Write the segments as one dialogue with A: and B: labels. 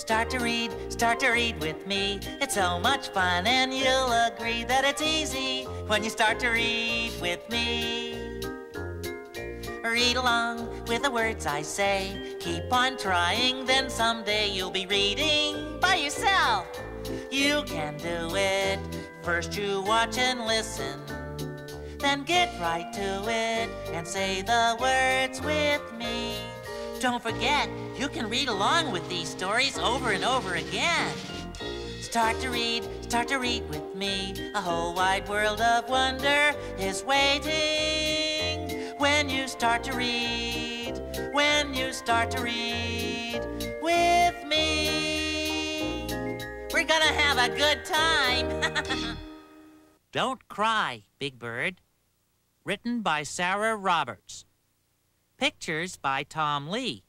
A: start to read with me. It's so much fun and you'll agree that it's easy when you start to read with me. Read along with the words I say. Keep on trying, then someday you'll be reading by yourself. You can do it. First you watch and listen, then get right to it and say the words with me. Don't forget, you can read along with these stories over and over again. Start to read with me. A whole wide world of wonder is waiting. When you start to read with me. We're gonna have a good time. Don't Cry, Big Bird. Written by Sarah Roberts. Pictures by Tom Lee.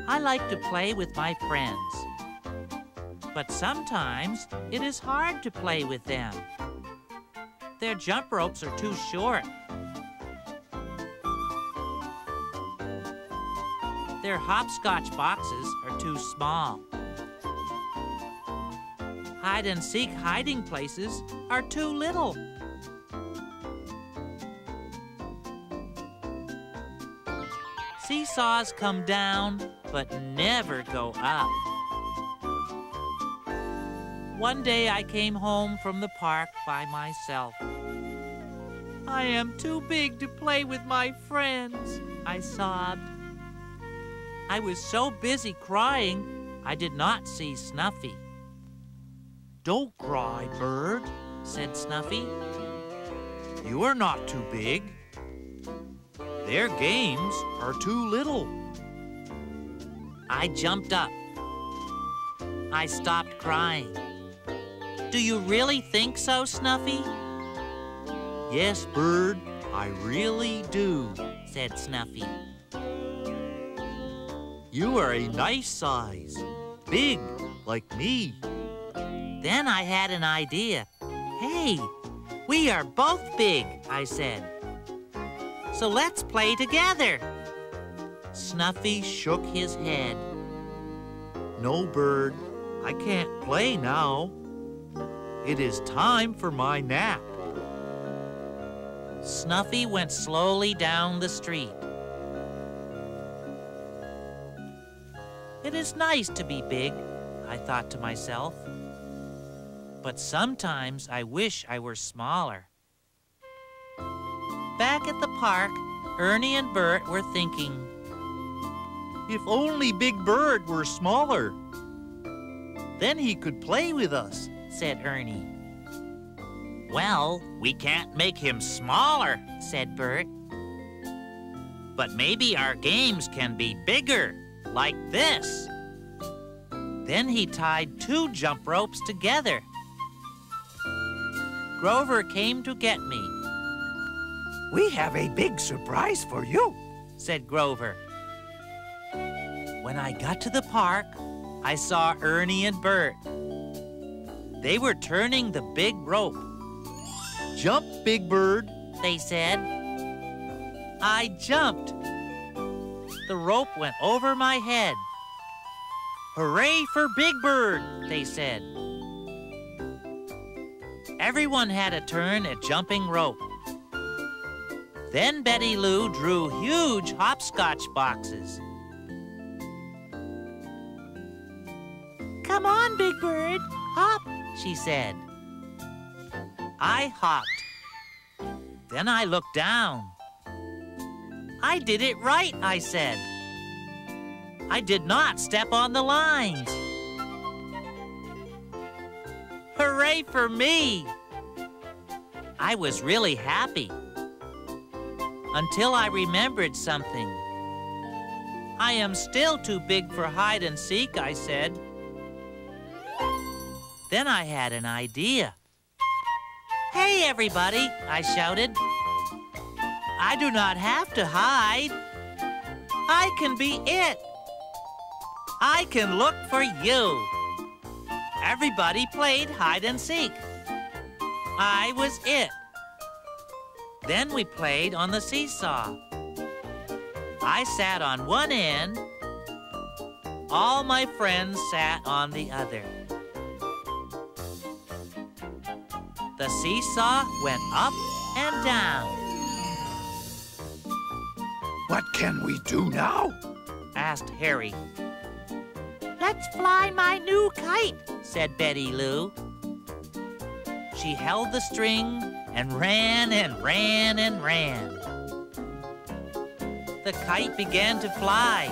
A: I like to play with my friends, but sometimes it is hard to play with them. Their jump ropes are too short. Their hopscotch boxes are too small. Hide-and-seek hiding places are too little. Seesaws come down, but never go up. One day I came home from the park by myself. I am too big to play with my friends, I sobbed. I was so busy crying, I did not see Snuffy. Don't cry, Bird, said Snuffy. You are not too big. Their games are too little. I jumped up. I stopped crying. Do you really think so, Snuffy? Yes, Bird, I really do, said Snuffy. You are a nice size, big like me. Then I had an idea. Hey, we are both big, I said. So let's play together. Snuffy shook his head. No, Bird, I can't play now. It is time for my nap. Snuffy went slowly down the street. It is nice to be big, I thought to myself. But sometimes I wish I were smaller. Back at the park, Ernie and Bert were thinking, if only Big Bird were smaller. Then he could play with us, said Ernie. Well, we can't make him smaller, said Bert. But maybe our games can be bigger, like this. Then he tied 2 jump ropes together. Grover came to get me. We have a big surprise for you, said Grover. When I got to the park, I saw Ernie and Bert. They were turning the big rope. Jump, Big Bird, they said. I jumped. The rope went over my head. Hooray for Big Bird, they said. Everyone had a turn at jumping rope. Then Betty Lou drew huge hopscotch boxes. Come on, Big Bird, hop, she said. I hopped. Then I looked down. I did it right, I said. I did not step on the lines. Hooray for me! I was really happy. Until I remembered something. I am still too big for hide and seek, I said. Then I had an idea. Hey, everybody, I shouted. I do not have to hide. I can be it. I can look for you. Everybody played hide and seek. I was it. Then we played on the seesaw. I sat on one end. All my friends sat on the other. The seesaw went up and down.
B: What can we do now?
A: Asked Harry. Let's fly my new kite, said Betty Lou. She held the string and ran and ran and ran. The kite began to fly.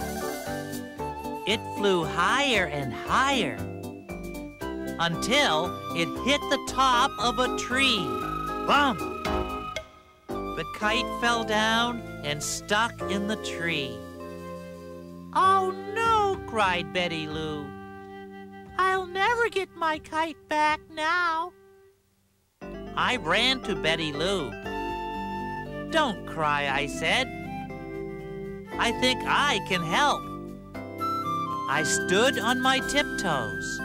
A: It flew higher and higher until it hit the top of a tree. Bump! The kite fell down and stuck in the tree. Oh no, cried Betty Lou. I'll never get my kite back now. I ran to Betty Lou. Don't cry, I said. I think I can help. I stood on my tiptoes.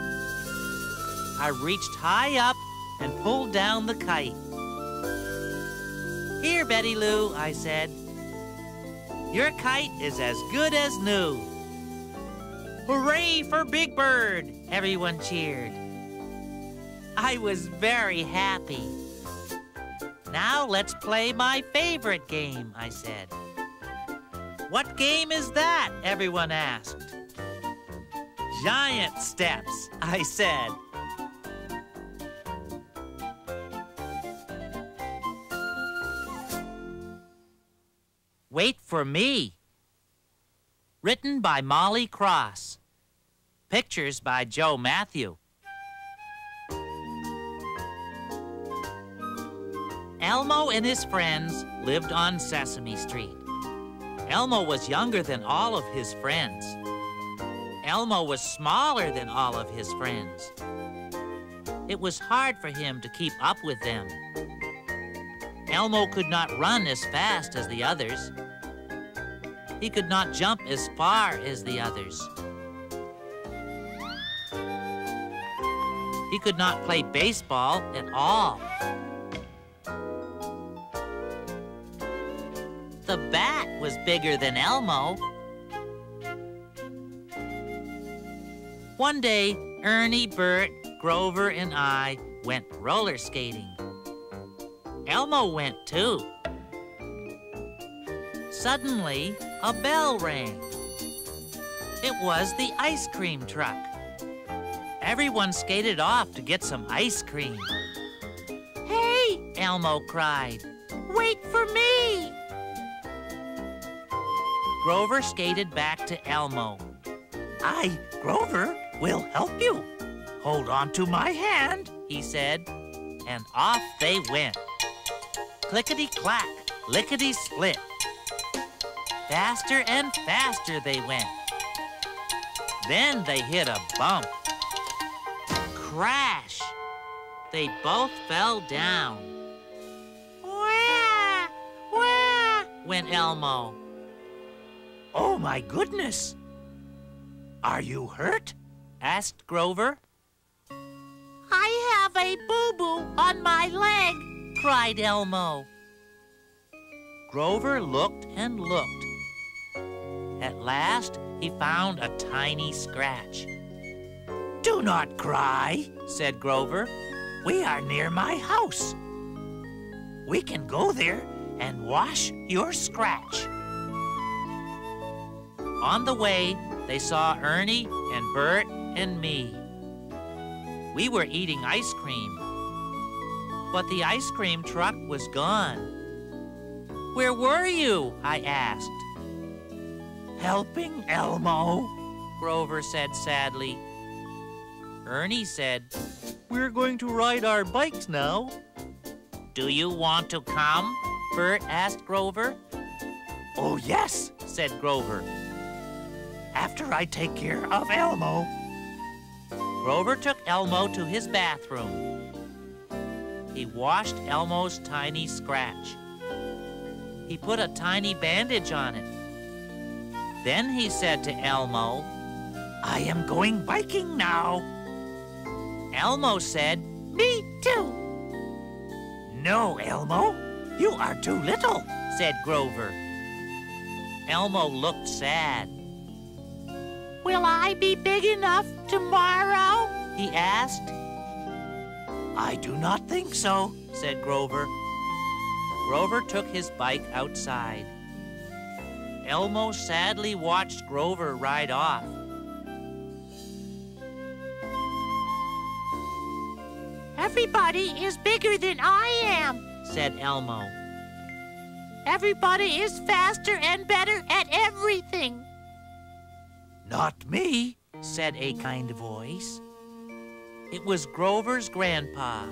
A: I reached high up and pulled down the kite. Here, Betty Lou, I said. Your kite is as good as new. Hooray for Big Bird, everyone cheered. I was very happy. Now let's play my favorite game, I said. What game is that? Everyone asked. Giant steps, I said. Wait for Me. Written by Molly Cross. Pictures by Joe Matthew. Elmo and his friends lived on Sesame Street. Elmo was younger than all of his friends. Elmo was smaller than all of his friends. It was hard for him to keep up with them. Elmo could not run as fast as the others. He could not jump as far as the others. He could not play baseball at all. The bat was bigger than Elmo. One day, Ernie, Bert, Grover, and I went roller skating. Elmo went too. Suddenly, a bell rang. It was the ice cream truck. Everyone skated off to get some ice cream. Hey, Elmo cried. Wait for me! Grover skated back to Elmo. Grover, will help you. Hold on to my hand, he said, and off they went. Clickety-clack, lickety-split. Faster and faster they went. Then they hit a bump. Crash! They both fell down. Wah! Wah! Went Elmo. Oh, my goodness! Are you hurt? Asked Grover. I have a boo-boo on my leg, cried Elmo. Grover looked and looked. At last, he found a tiny scratch. Do not cry, said Grover. We are near my house. We can go there and wash your scratch. On the way, they saw Ernie and Bert and me. We were eating ice cream, but the ice cream truck was gone. Where were you? I asked. Helping Elmo, Grover said sadly. Ernie said, we're going to ride our bikes now. Do you want to come? Bert asked Grover. Oh, yes, said Grover. After I take care of Elmo. Grover took Elmo to his bathroom. He washed Elmo's tiny scratch. He put a tiny bandage on it. Then he said to Elmo, I am going biking now. Elmo said, me too. No, Elmo,
C: You are too little,
A: said Grover. Elmo looked sad.
D: Will I be big enough tomorrow?
A: He asked.
C: I do not think so,
A: said Grover. Grover took his bike outside. Elmo sadly watched Grover ride off.
D: Everybody is bigger than I am,
A: said Elmo.
D: Everybody is faster and better at everything.
C: Not me,
A: said a kind voice. It was Grover's grandpa.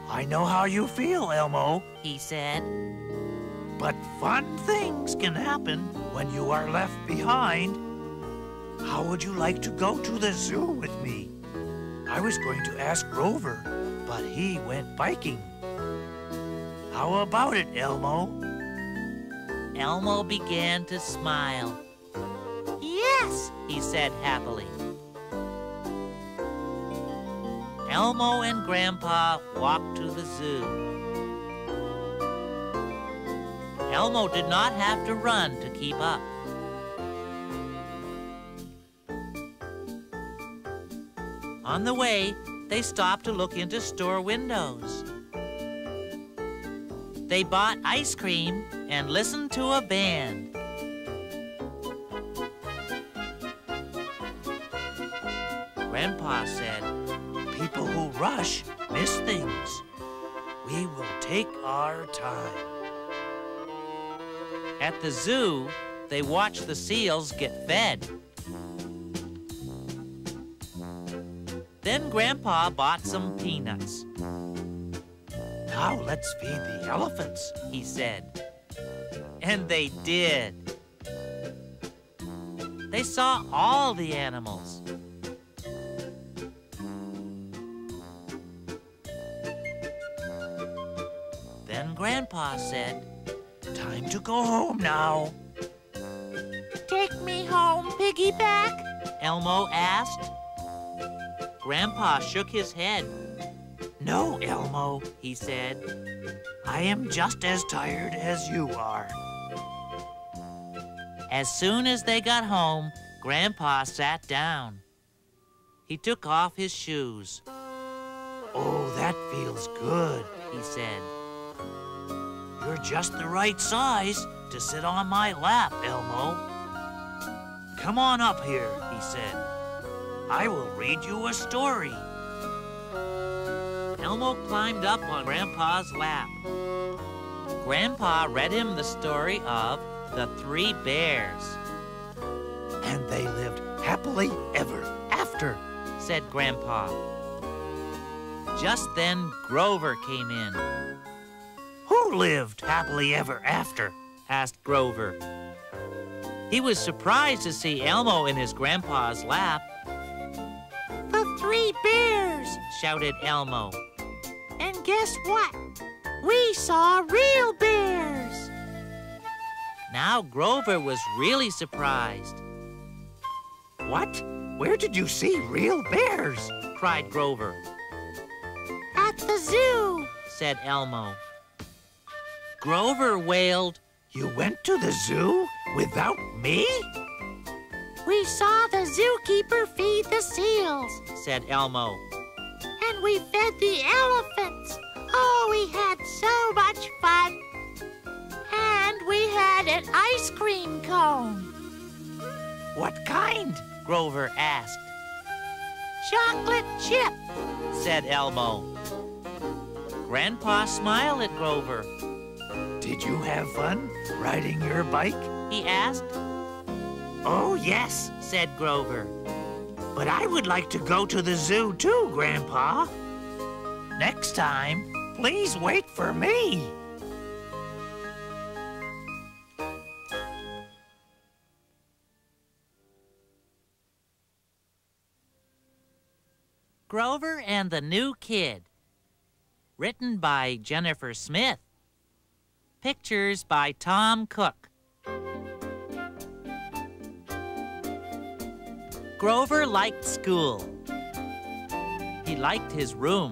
C: I know how you feel, Elmo,
A: he said.
C: But fun things can happen when you are left behind. How would you like to go to the zoo with me? I was going to ask Grover, but he went biking. How about it, Elmo?
A: Elmo began to smile.
D: Yes,
A: he said happily. Elmo and Grandpa walked to the zoo. Elmo did not have to run to keep up. On the way, they stopped to look into store windows. They bought ice cream and listened to a band. Grandpa said,
C: People who rush miss things. We will take our time.
A: At the zoo, they watched the seals get fed. Then Grandpa bought some peanuts.
C: Now let's feed the elephants,
A: he said. And they did. They saw all the animals. Then Grandpa said,
C: Time to go home now.
D: Take me home, piggyback?
A: Elmo asked. Grandpa shook his head.
C: No, Elmo,
A: he said.
C: I am just as tired as you are.
A: As soon as they got home, Grandpa sat down. He took off his shoes.
C: Oh, that feels good,
A: he said.
C: You're just the right size to sit on my lap, Elmo. Come on up here, he said. I will read you a story.
A: Elmo climbed up on Grandpa's lap. Grandpa read him the story of the 3 bears.
C: And they lived happily ever after,
A: said Grandpa. Just then, Grover came in.
C: Who lived happily ever after?
A: asked Grover. He was surprised to see Elmo in his grandpa's lap.
D: The 3 bears,
A: shouted Elmo.
D: And guess what? We saw real bears.
A: Now Grover was really surprised.
C: What? Where did you see real bears?
A: cried Grover.
D: At the zoo,
A: said Elmo. Grover wailed,
C: You went to the zoo without me?
D: We saw the zookeeper feed the seals,
A: said Elmo.
D: And we fed the elephants. Oh, we had so much fun. And we had an ice cream cone.
C: What kind?
A: Grover asked.
D: Chocolate chip,
A: said Elmo. Grandpa smiled at Grover.
C: Did you have fun riding your bike?
A: he asked.
C: Oh, yes,
A: said Grover.
C: But I would like to go to the zoo too, Grandpa. Next time, please wait for me.
A: Grover and the New Kid. Written by Jennifer Smith. Pictures by Tom Cook. Grover liked school. He liked his room.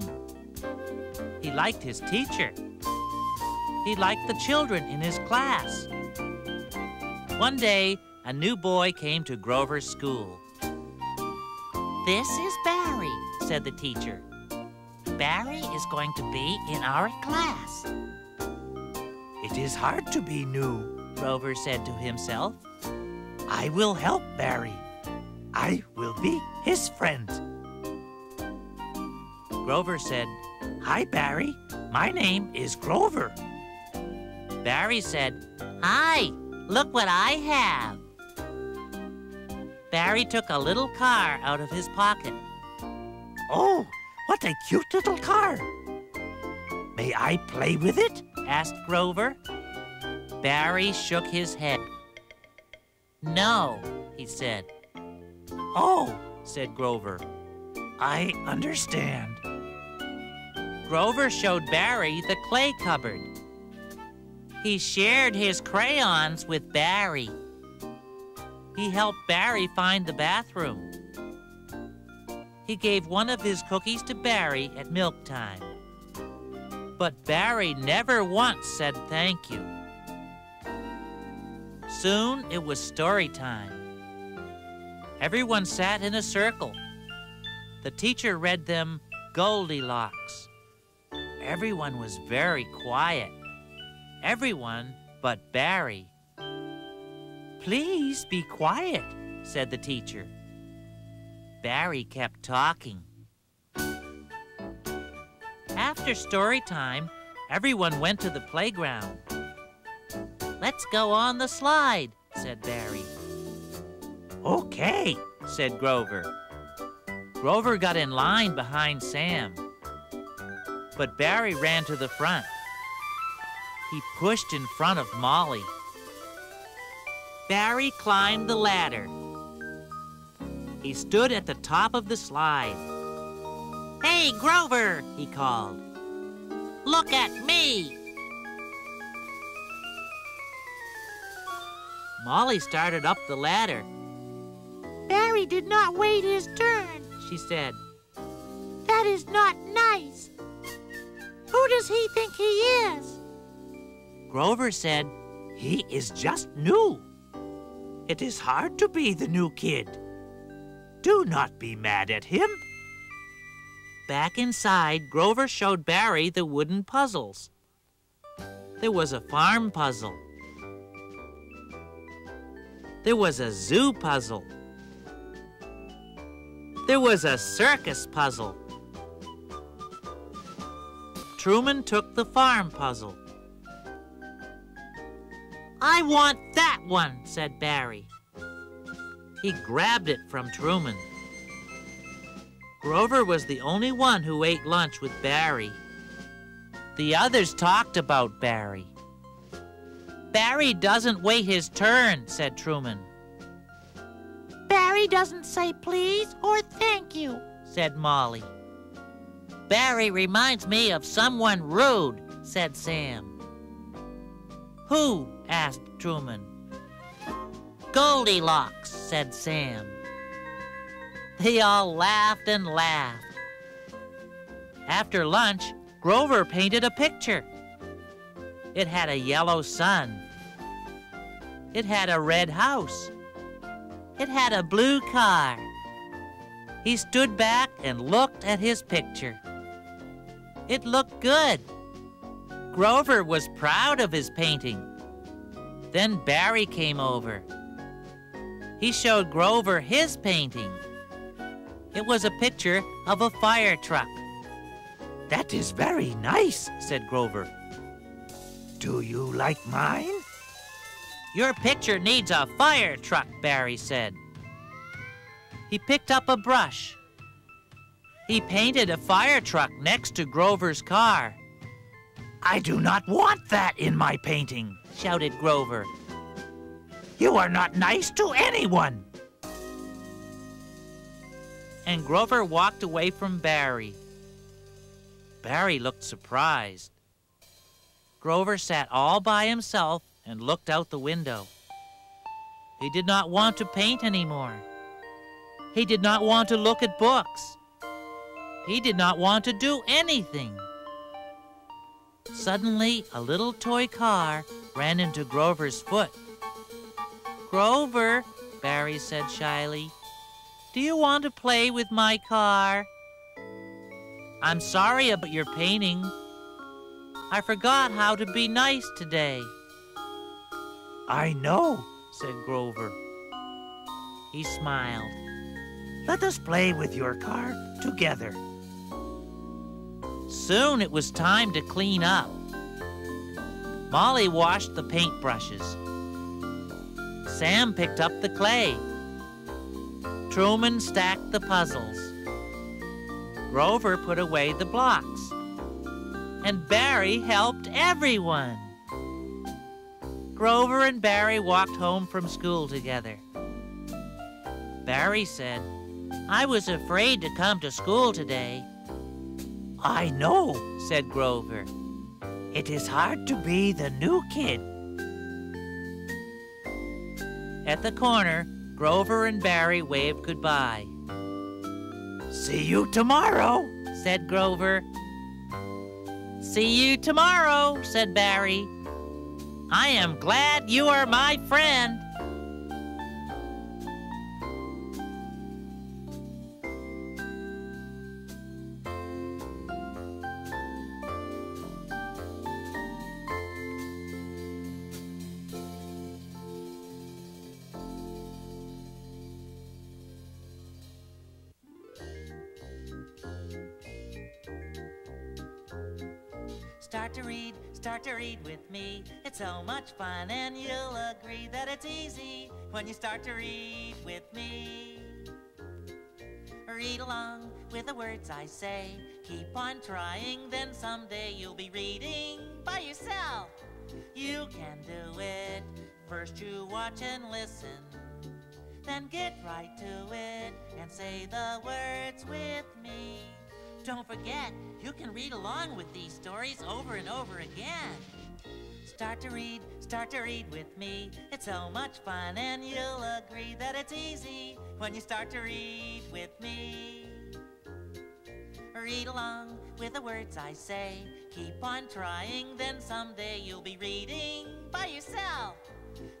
A: He liked his teacher.
E: He liked the children in his class. One day, a new boy came to Grover's school.
D: This is Barry, said the teacher. Barry is going to be in our class.
C: It is hard to be new,
E: Grover said to himself.
C: I will help Barry. I will be his friend.
E: Grover said,
C: Hi, Barry. My name is Grover.
E: Barry said,
D: Hi, look what I have.
E: Barry took a little car out of his pocket.
C: Oh, what a cute little car. May I play with it?
E: Asked Grover. Barry shook his head.
D: No,
E: he said.
C: Oh,
E: said Grover.
C: I understand.
E: Grover showed Barry the clay cupboard. He shared his crayons with Barry. He helped Barry find the bathroom. He gave one of his cookies to Barry at milk time. But Barry never once said thank you. Soon it was story time. Everyone sat in a circle. The teacher read them Goldilocks. Everyone was very quiet. Everyone but Barry.
C: Please be quiet,
E: said the teacher. Barry kept talking. After story time, everyone went to the playground. Let's go on the slide, said Barry.
C: Okay,
E: said Grover. Grover got in line behind Sam. But Barry ran to the front. He pushed in front of Molly. Barry climbed the ladder. He stood at the top of the slide.
D: Hey, Grover,
E: he called.
D: Look at me.
E: Molly started up the ladder.
D: Barry did not wait his turn,
E: she said.
D: That is not nice. Who does he think he is?
E: Grover said,
C: He is just new. It is hard to be the new kid. Do not be mad at him.
E: Back inside, Grover showed Barry the wooden puzzles. There was a farm puzzle. There was a zoo puzzle. There was a circus puzzle. Truman took the farm puzzle. I want that one, said Barry. He grabbed it from Truman. Grover was the only one who ate lunch with Barry. The others talked about Barry. Barry doesn't wait his turn, said Truman.
D: Barry doesn't say please or thank you,
E: said Molly.
D: Barry reminds me of someone rude, said Sam.
E: Who? Asked Truman.
D: Goldilocks, said Sam.
E: They all laughed and laughed. After lunch, Grover painted a picture. It had a yellow sun. It had a red house. It had a blue car. He stood back and looked at his picture. It looked good. Grover was proud of his painting. Then Barry came over. He showed Grover his painting. It was a picture of a fire truck.
C: That is very nice,
E: said Grover.
C: Do you like mine?
E: Your picture needs a fire truck, Barry said. He picked up a brush. He painted a fire truck next to Grover's car.
C: I do not want that in my painting,
E: shouted Grover.
C: You are not nice to anyone.
E: And Grover walked away from Barry. Barry looked surprised. Grover sat all by himself and looked out the window. He did not want to paint anymore. He did not want to look at books. He did not want to do anything. Suddenly, a little toy car ran into Grover's foot. "Grover," Barry said shyly, "do you want to play with my car?" "I'm sorry about your painting. I forgot how to be nice today."
C: I know, said Grover.
E: He smiled.
C: Let us play with your car together.
E: Soon it was time to clean up. Molly washed the paintbrushes. Sam picked up the clay. Truman stacked the puzzles. Grover put away the blocks. And Barry helped everyone. Grover and Barry walked home from school together. Barry said, "I was afraid to come to school today."
C: I know,
E: said Grover.
C: it is hard to be the new kid.
E: At the corner, Grover and Barry waved goodbye.
C: See you tomorrow,
E: said Grover. See you tomorrow, said Barry. I am glad you are my friend.
A: Start to read with me. It's so much fun, and you'll agree that it's easy when you start to read with me. Read along with the words I say. Keep on trying, then someday you'll be reading by yourself. You can do it. First you watch and listen, then get right to it and say the words with me. Don't forget, you can read along with these stories over and over again. Start to read with me. It's so much fun, and you'll agree that it's easy when you start to read with me. Read along with the words I say. Keep on trying, then someday you'll be reading by yourself.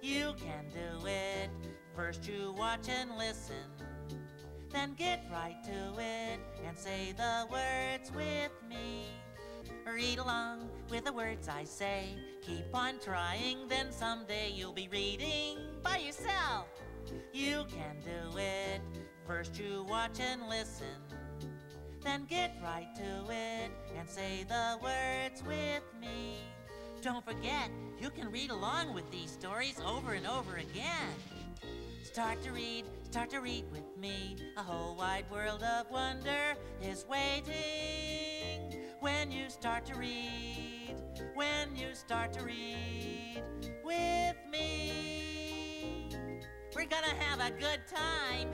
A: You can do it. First you watch and listen, then get right to it and say the words with me. Read along with the words I say. Keep on trying, then someday you'll be reading by yourself. You can do it. First you watch and listen, then get right to it and say the words with me. Don't forget, you can read along with these stories over and over again. Start to read with me. A whole wide world of wonder is waiting when you start to read, when you start to read with me. We're gonna have a good time.